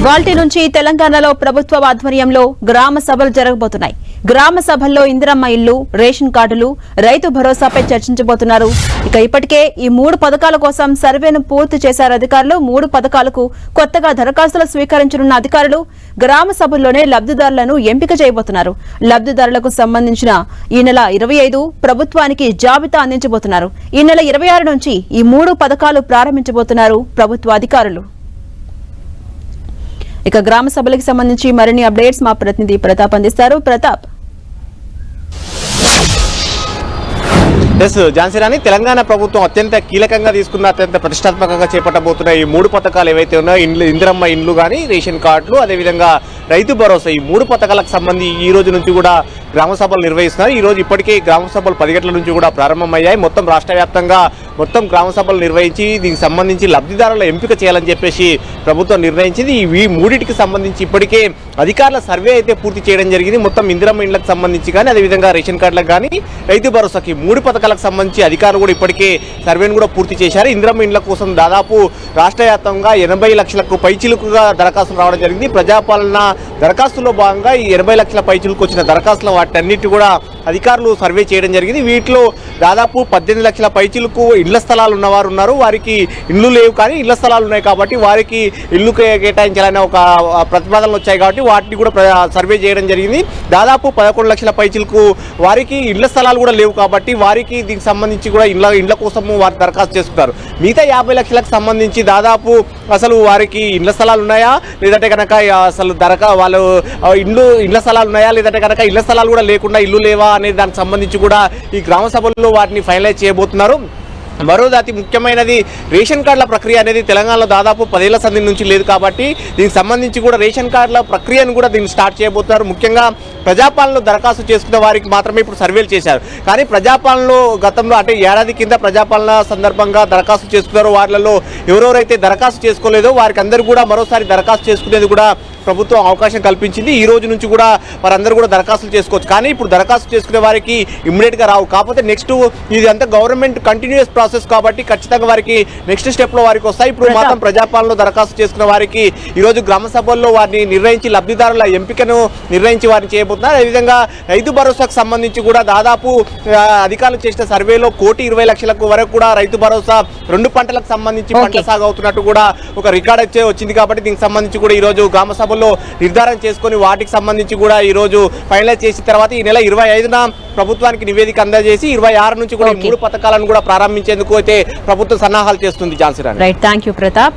ఇవాల్టి నుంచి తెలంగాణలో ప్రభుత్వ ఆధ్వర్యంలో గ్రామ సభలు జరగబోతున్నాయి. గ్రామ సభల్లో ఇందిరమ్మ ఇల్లు, రేషన్ కార్డులు, రైతు భరోసాపై చర్చించబోతున్నారు. ఇక ఇప్పటికే ఈ 3 పథకాల కోసం సర్వేను పూర్తి చేశారు అధికారులు. 3 పథకాలకు కొత్తగా దరఖాస్తులు స్వీకరించనున్న అధికారులు గ్రామ సభల్లోనే లబ్ధిదారులను ఎంపిక చేయబోతున్నారు. లబ్ధిదారులకు సంబంధించిన ఈ నెల 25 ప్రభుత్వానికి జాబితా అందించబోతున్నారు. ఈ నెల 26 నుంచి ఈ 3 పథకాలు ప్రారంభించబోతున్నారు ప్రభుత్వ అధికారులు. ఇక గ్రామ సభలకు సంబంధించి మరిన్ని అప్డేట్స్ మా ప్రతినిధి ప్రతాప్ అందిస్తారు. ప్రతాప్. ఝాన్సీ, తెలంగాణ ప్రభుత్వం అత్యంత కీలకంగా తీసుకున్న, అత్యంత ప్రతిష్టాత్మకంగా చేపట్టబోతున్న ఈ 3 పథకాలు ఏవైతే ఉన్నాయో, ఇందిరమ్మ ఇండ్లు కానీ, రేషన్ కార్డులు, అదేవిధంగా రైతు భరోసా, ఈ 3 పథకాలకు సంబంధించి ఈ రోజు నుంచి కూడా గ్రామ సభలు నిర్వహిస్తున్నారు. ఈ రోజు ఇప్పటికే గ్రామ సభలు 10 గంటల నుంచి కూడా ప్రారంభమయ్యాయి. మొత్తం రాష్ట్ర వ్యాప్తంగా మొత్తం గ్రామ సభలు నిర్వహించి దీనికి సంబంధించి లబ్ధిదారుల ఎంపిక చేయాలని చెప్పేసి ప్రభుత్వం నిర్ణయించింది. ఈ 3టికి సంబంధించి ఇప్పటికే అధికారుల సర్వే అయితే పూర్తి చేయడం జరిగింది. మొత్తం ఇందిరమ్మ ఇండ్లకు సంబంధించి కానీ, అదేవిధంగా రేషన్ కార్డులకు కానీ, రైతు భరోసాకి 3 పథకాలకు సంబంధించి అధికారులు కూడా ఇప్పటికే సర్వేను కూడా పూర్తి చేశారు. ఇందిరమ్మ ఇండ్ల కోసం దాదాపు రాష్ట్ర వ్యాప్తంగా 80 లక్షలకు పైచిలుకుగా దరఖాస్తులు రావడం జరిగింది. ప్రజాపాలన దరఖాస్తుల్లో భాగంగా ఈ 80 లక్షల పైచిలుకు వచ్చిన దరఖాస్తులు వాటన్నిటి కూడా అధికారులు సర్వే చేయడం జరిగింది. వీటిలో దాదాపు 18 లక్షల పైచిలుకు ఇళ్ల స్థలాలు ఉన్నవారు ఉన్నారు. వారికి ఇల్లు లేవు కానీ ఇళ్ల స్థలాలు ఉన్నాయి కాబట్టి వారికి ఇల్లు కేటాయించాలనే ఒక ప్రతిపాదనలు వచ్చాయి కాబట్టి వాటిని కూడా సర్వే చేయడం జరిగింది. దాదాపు 11 లక్షల పైచిలుకు వారికి ఇళ్ల స్థలాలు కూడా లేవు కాబట్టి వారికి దీనికి సంబంధించి కూడా ఇళ్ల కోసము వారు దరఖాస్తు చేసుకుంటారు. మిగతా 50 లక్షలకు సంబంధించి దాదాపు అసలు వారికి ఇళ్ల స్థలాలు ఉన్నాయా లేదంటే కనుక అసలు వాళ్ళు ఇళ్ల స్థలాలు ఉన్నాయా లేదంటే కనుక ఇళ్ల స్థలాలు కూడా లేకుండా ఇల్లు లేవా అనే దానికి సంబంధించి కూడా ఈ గ్రామ సభల్లో వాటిని ఫైనలైజ్ చేయబోతున్నారు. మరోది అతి ముఖ్యమైనది రేషన్ కార్డుల ప్రక్రియ అనేది తెలంగాణలో దాదాపు 10 ఏళ్ల సంధి నుంచి లేదు కాబట్టి దీనికి సంబంధించి కూడా రేషన్ కార్డుల ప్రక్రియను కూడా దీన్ని స్టార్ట్ చేయబోతున్నారు. ముఖ్యంగా ప్రజాపాలనలో దరఖాస్తు చేసుకున్న వారికి మాత్రమే ఇప్పుడు సర్వేలు చేశారు. కానీ ప్రజాపాలనలో గతంలో అంటే ఏడాది కింద ప్రజాపాలన సందర్భంగా దరఖాస్తు చేసుకున్నారో వారిలో ఎవరెవరైతే దరఖాస్తు చేసుకోలేదో వారికి అందరూ కూడా మరోసారి దరఖాస్తు చేసుకునేది కూడా ప్రభుత్వం అవకాశం కల్పించింది. ఈ రోజు నుంచి కూడా వారందరూ కూడా దరఖాస్తులు చేసుకోవచ్చు. కానీ ఇప్పుడు దరఖాస్తు చేసుకునే వారికి ఇమ్మీడియట్గా రావు. కాకపోతే నెక్స్ట్ ఇది అంతా గవర్నమెంట్ కంటిన్యూస్ ప్రాసెస్ కాబట్టి ఖచ్చితంగా వారికి నెక్స్ట్ స్టెప్లో వారికి వస్తాయి. ఇప్పుడు మాత్రం ప్రజాపాలనలో దరఖాస్తు చేసుకున్న వారికి ఈరోజు గ్రామ సభల్లో వారిని నిర్ణయించి లబ్ధిదారుల ఎంపికను నిర్ణయించి వారిని చేయబోతున్నారు. అదేవిధంగా రైతు భరోసాకు సంబంధించి కూడా దాదాపు అధికారులు చేసిన సర్వేలో 1,20,00,000 వరకు కూడా రైతు భరోసా 2 పంటలకు సంబంధించి పంట సాగు అవుతున్నట్టు కూడా ఒక రికార్డ్ వచ్చింది. కాబట్టి దీనికి సంబంధించి కూడా ఈరోజు గ్రామ సభల్లో నిర్ధారణ చేసుకుని వాటికి సంబంధించి కూడా ఈ రోజు ఫైనలైజ్ చేసిన తర్వాత ఈ నెల 25న ప్రభుత్వానికి నివేదిక అందజేసి 26 నుంచి కూడా 3 పథకాలను కూడా ప్రారంభించేందుకు అయితే ప్రభుత్వం సన్నాహాలు చేస్తుంది. ఝాన్సీ రాణి. Right, thank you Pratap.